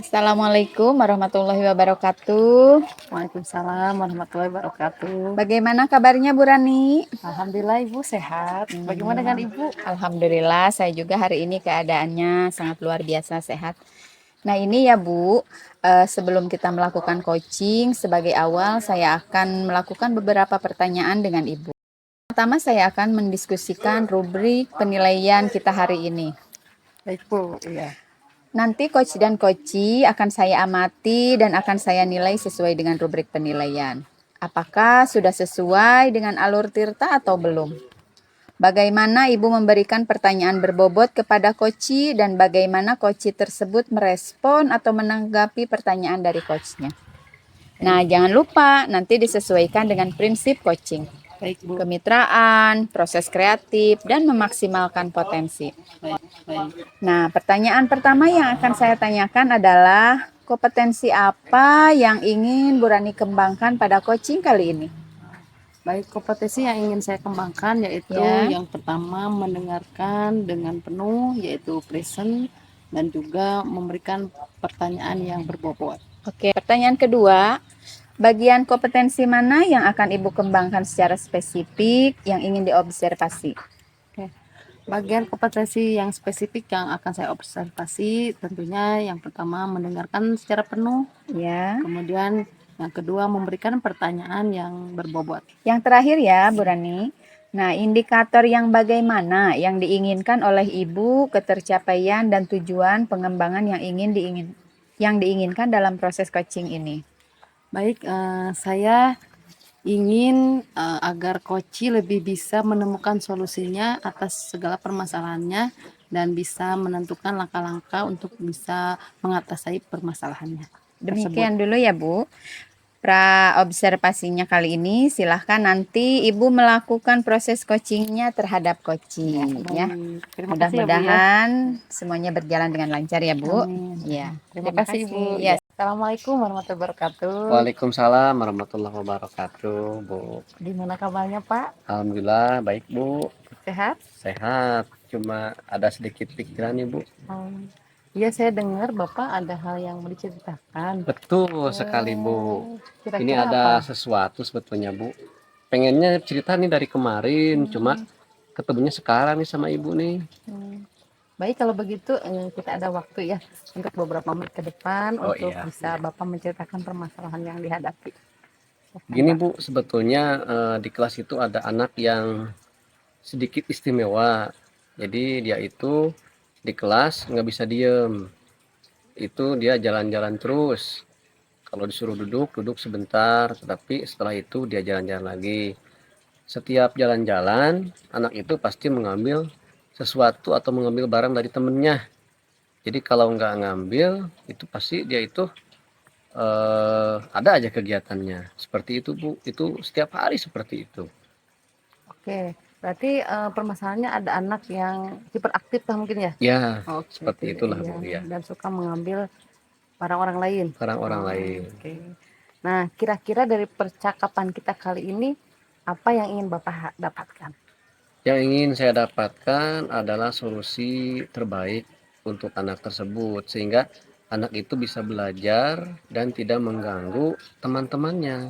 Assalamualaikum warahmatullahi wabarakatuh. Waalaikumsalam warahmatullahi wabarakatuh. Bagaimana kabarnya Bu Rani? Alhamdulillah Ibu sehat. Bagaimana dengan Ibu? Alhamdulillah, saya juga hari ini keadaannya sangat luar biasa sehat. Nah ini ya Bu, sebelum kita melakukan coaching, sebagai awal saya akan melakukan beberapa pertanyaan dengan Ibu. Pertama saya akan mendiskusikan rubrik penilaian kita hari ini. Baik Bu, iya. Nanti coach dan coachee akan saya amati dan akan saya nilai sesuai dengan rubrik penilaian. Apakah sudah sesuai dengan alur Tirta atau belum? Bagaimana Ibu memberikan pertanyaan berbobot kepada coachee dan bagaimana coachee tersebut merespon atau menanggapi pertanyaan dari coachnya. Nah, jangan lupa nanti disesuaikan dengan prinsip coaching. Baik Bu. Kemitraan, proses kreatif, dan memaksimalkan potensi. Baik. Nah, pertanyaan pertama yang akan saya tanyakan adalah kompetensi apa yang ingin Bu Rani kembangkan pada coaching kali ini? Baik, kompetensi yang ingin saya kembangkan yaitu Ya. yang pertama mendengarkan dengan penuh, yaitu present, dan juga memberikan pertanyaan yang berbobot. Oke, pertanyaan kedua, bagian kompetensi mana yang akan Ibu kembangkan secara spesifik yang ingin diobservasi? Oke. Bagian kompetensi yang spesifik yang akan saya observasi tentunya yang pertama mendengarkan secara penuh, Ya. kemudian yang kedua memberikan pertanyaan yang berbobot. Yang terakhir ya, Bu Rani. Nah, indikator yang bagaimana yang diinginkan oleh Ibu ketercapaian dan tujuan pengembangan yang diinginkan dalam proses coaching ini? Baik, saya ingin agar coach lebih bisa menemukan solusinya atas segala permasalahannya dan bisa menentukan langkah-langkah untuk bisa mengatasi permasalahannya tersebut. Demikian dulu ya Bu. Observasinya kali ini silahkan nanti Ibu melakukan proses coachingnya terhadap coaching ya. Terima kasih ya Bu ya. Mudah-mudahan semuanya berjalan dengan lancar ya Bu. Amin. Ya. Terima kasih Ibu. Ya. Assalamualaikum warahmatullahi wabarakatuh. Waalaikumsalam warahmatullahi wabarakatuh, Bu. Gimana kabarnya Pak? Alhamdulillah baik, Bu. Sehat? Sehat. Cuma ada sedikit pikiran nih, Bu. Iya, saya dengar Bapak ada hal yang mau diceritakan. Betul sekali, Bu. Kira-kira Ini ada apa? sesuatu sebetulnya, Bu. Pengennya cerita nih dari kemarin, cuma ketemunya sekarang nih sama Ibu nih. Baik, kalau begitu kita ada waktu ya untuk beberapa menit ke depan Oh, untuk iya. bisa Bapak menceritakan permasalahan yang dihadapi. Gini, Bu, sebetulnya di kelas itu ada anak yang sedikit istimewa. Jadi dia itu di kelas nggak bisa diem. Itu dia jalan-jalan terus. Kalau disuruh duduk, duduk sebentar, tetapi setelah itu dia jalan-jalan lagi. Setiap jalan-jalan, anak itu pasti mengambil sesuatu atau mengambil barang dari temennya. Jadi kalau nggak ngambil, itu pasti dia itu ada aja kegiatannya. Seperti itu, Bu. Itu setiap hari seperti itu. Oke, berarti permasalahannya ada anak yang hiperaktif lah mungkin ya? Ya, Oke, seperti itulah, iya. Bu. Ya, Dan suka mengambil barang orang lain. orang-orang lain. Oke. Nah, kira-kira dari percakapan kita kali ini, apa yang ingin Bapak dapatkan? Yang ingin saya dapatkan adalah solusi terbaik untuk anak tersebut, sehingga anak itu bisa belajar dan tidak mengganggu teman-temannya.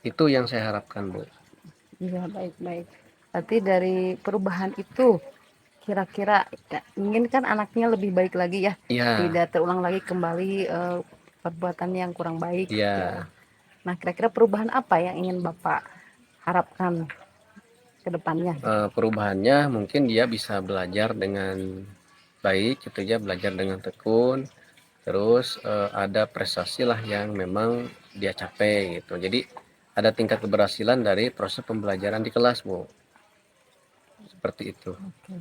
Itu yang saya harapkan, Bu. Iya, baik-baik. Berarti dari perubahan itu, kira-kira ingin kan anaknya lebih baik lagi ya, Iya, tidak terulang lagi kembali perbuatan yang kurang baik. iya. Ya. Nah, kira-kira perubahan apa yang ingin Bapak harapkan ke depannya? Perubahannya mungkin dia bisa belajar dengan baik, gitu ya, belajar dengan tekun. Terus ada prestasi lah yang memang dia capai gitu. Jadi ada tingkat keberhasilan dari proses pembelajaran di kelas, Bu. Seperti itu. Oke.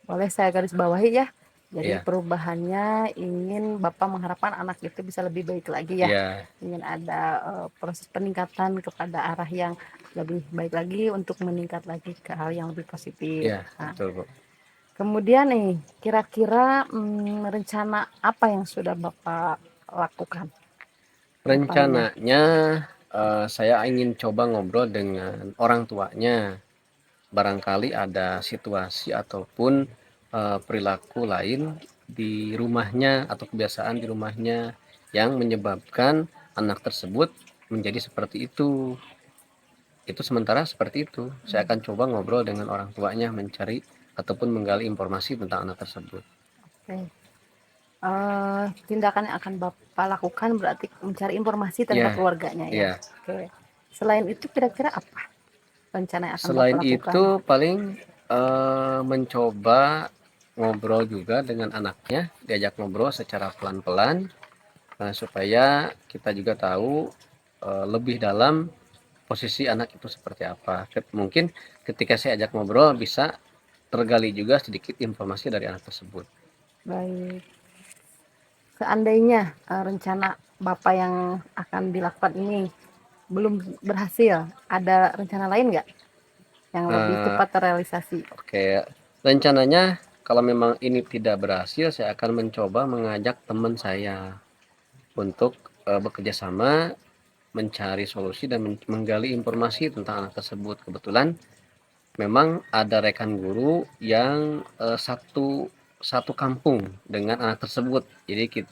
Boleh saya garis bawahi ya. Jadi Iya. perubahannya ingin Bapak mengharapkan anak itu bisa lebih baik lagi ya. Iya. Ingin ada proses peningkatan kepada arah yang lebih baik lagi untuk meningkat lagi ke hal yang lebih positif. Iya, Nah, betul, Bu. kemudian nih, kira-kira rencana apa yang sudah Bapak lakukan? Rencananya saya ingin coba ngobrol dengan orang tuanya. Barangkali ada situasi ataupun perilaku lain di rumahnya atau kebiasaan di rumahnya yang menyebabkan anak tersebut menjadi seperti itu. Itu sementara seperti itu. Saya akan coba ngobrol dengan orang tuanya, mencari ataupun menggali informasi tentang anak tersebut. Oke. Tindakan yang akan Bapak lakukan berarti mencari informasi tentang Ya, keluarganya ya. ya. Oke. Selain itu kira-kira apa rencana yang akan Selain Bapak lakukan? itu paling mencoba ngobrol juga dengan anaknya, diajak ngobrol secara pelan-pelan supaya kita juga tahu lebih dalam posisi anak itu seperti apa. Mungkin ketika saya ajak ngobrol bisa tergali juga sedikit informasi dari anak tersebut. Baik. Seandainya rencana Bapak yang akan dilakukan ini belum berhasil, ada rencana lain nggak yang lebih Eh, cepat terrealisasi? Oke, rencananya kalau memang ini tidak berhasil, saya akan mencoba mengajak teman saya untuk bekerja sama mencari solusi dan menggali informasi tentang anak tersebut. Kebetulan memang ada rekan guru yang satu kampung dengan anak tersebut. Jadi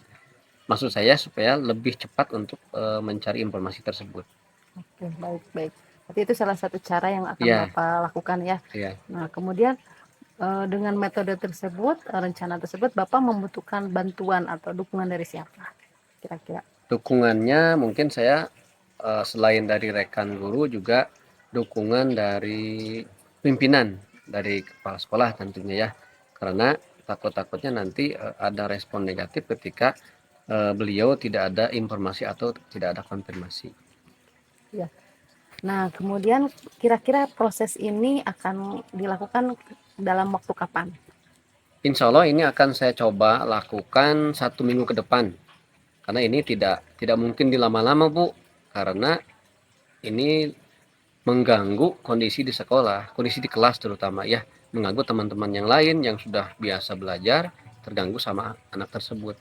maksud saya supaya lebih cepat untuk mencari informasi tersebut. Oke, baik-baik. Berarti itu salah satu cara yang akan Ya, Bapak lakukan ya. ya. Nah, kemudian dengan metode tersebut, rencana tersebut, Bapak membutuhkan bantuan atau dukungan dari siapa? Kira-kira. Dukungannya mungkin saya selain dari rekan guru juga dukungan dari pimpinan dari kepala sekolah tentunya ya. Karena takut-takutnya nanti ada respon negatif ketika beliau tidak ada informasi atau tidak ada konfirmasi. Ya. Nah, kemudian kira-kira proses ini akan dilakukan dalam waktu kapan? Insya Allah ini akan saya coba lakukan 1 minggu ke depan. Karena ini tidak mungkin dilama-lama Bu. Karena ini mengganggu kondisi di sekolah, kondisi di kelas terutama ya, mengganggu teman-teman yang lain yang sudah biasa belajar, terganggu sama anak tersebut.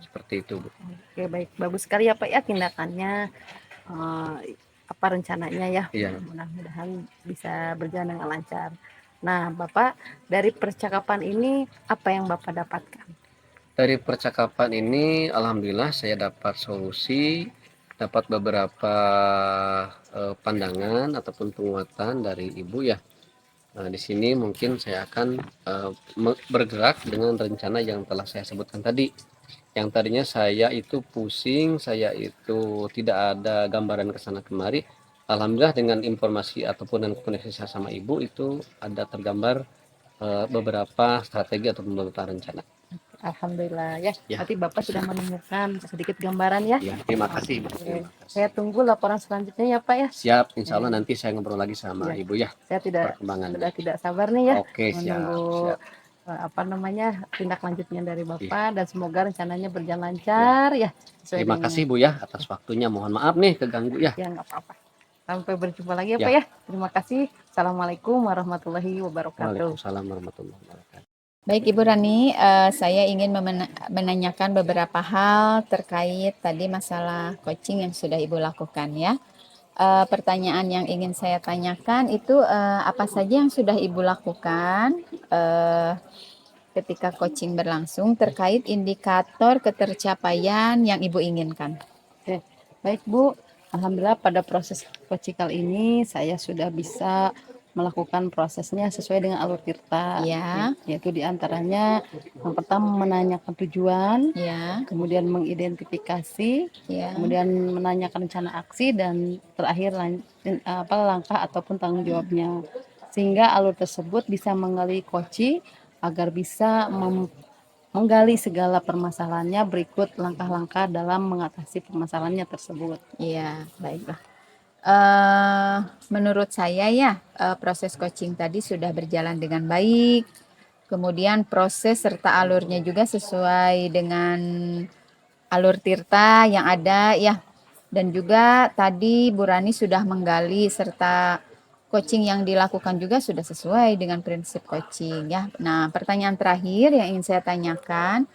Seperti itu, Bu. Oke, baik. Bagus sekali ya Pak ya tindakannya. eh, apa rencananya ya. Iya. Mudah-mudahan bisa berjalan dengan lancar. Nah, Bapak dari percakapan ini apa yang Bapak dapatkan? Dari percakapan ini alhamdulillah saya dapat solusi, dapat beberapa pandangan ataupun penguatan dari Ibu ya. Nah, di sini mungkin saya akan bergerak dengan rencana yang telah saya sebutkan tadi. Yang tadinya saya itu pusing, saya itu tidak ada gambaran ke sana kemari. Alhamdulillah dengan informasi ataupun dengan koneksi saya sama Ibu itu ada tergambar beberapa strategi atau beberapa rencana. Alhamdulillah ya. Ya. Berarti Bapak sudah menemukan sedikit gambaran ya. Ya, terima kasih, Bu. Oke. Terima kasih. Saya tunggu laporan selanjutnya ya Pak ya. Siap, insya Allah nanti saya ngobrol lagi sama Ya. Ibu ya Saya perkembangannya. sudah tidak sabar nih ya Oke, siap, menunggu siap. apa namanya tindak lanjutnya dari Iya. Bapak dan semoga rencananya berjalan lancar ya. Sesuai Terima dengan kasih Bu ya atas waktunya. Mohon maaf nih keganggu ya. ya nggak apa-apa. Sampai berjumpa lagi ya Ya. Pak ya. Terima kasih. Assalamualaikum warahmatullahi wabarakatuh. Waalaikumsalam warahmatullahi wabarakatuh. Baik Ibu Rani, saya ingin menanyakan beberapa hal terkait tadi masalah coaching yang sudah Ibu lakukan ya. Pertanyaan yang ingin saya tanyakan itu apa saja yang sudah Ibu lakukan ketika coaching berlangsung terkait indikator ketercapaian yang Ibu inginkan. Oke, baik Bu. Alhamdulillah pada proses coaching kali ini saya sudah bisa melakukan prosesnya sesuai dengan alur tirta. Ya. Yaitu diantaranya yang pertama menanyakan tujuan, Ya, kemudian mengidentifikasi, ya, kemudian menanyakan rencana aksi dan terakhir langkah ataupun tanggung jawabnya. Sehingga alur tersebut bisa menggali coaching agar bisa menggali segala permasalahannya berikut langkah-langkah dalam mengatasi permasalahannya tersebut. iya, baiklah. Menurut saya ya proses coaching tadi sudah berjalan dengan baik. Kemudian proses serta alurnya juga sesuai dengan alur tirta yang ada ya. Dan juga tadi Bu Rani sudah menggali serta coaching yang dilakukan juga sudah sesuai dengan prinsip coaching ya. Nah, pertanyaan terakhir yang ingin saya tanyakan,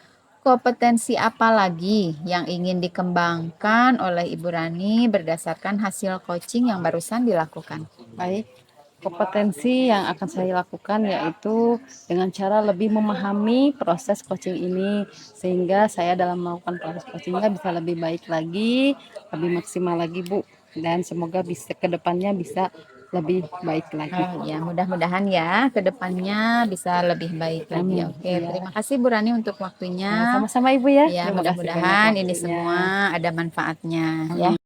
kompetensi apa lagi yang ingin dikembangkan oleh Ibu Rani berdasarkan hasil coaching yang barusan dilakukan? Baik, kompetensi yang akan saya lakukan yaitu dengan cara lebih memahami proses coaching ini sehingga saya dalam melakukan proses coachingnya bisa lebih baik lagi, lebih maksimal lagi Bu, dan semoga bisa kedepannya bisa lebih baik lagi. Oh ya, mudah-mudahan ya ke depannya bisa lebih baik lagi. Amin. Oke, Iya. terima kasih Bu Rani untuk waktunya. Sama-sama Ibu ya. Ya, Terima kasih banyak mudah-mudahan ini waktunya. semua ada manfaatnya ya. Amin.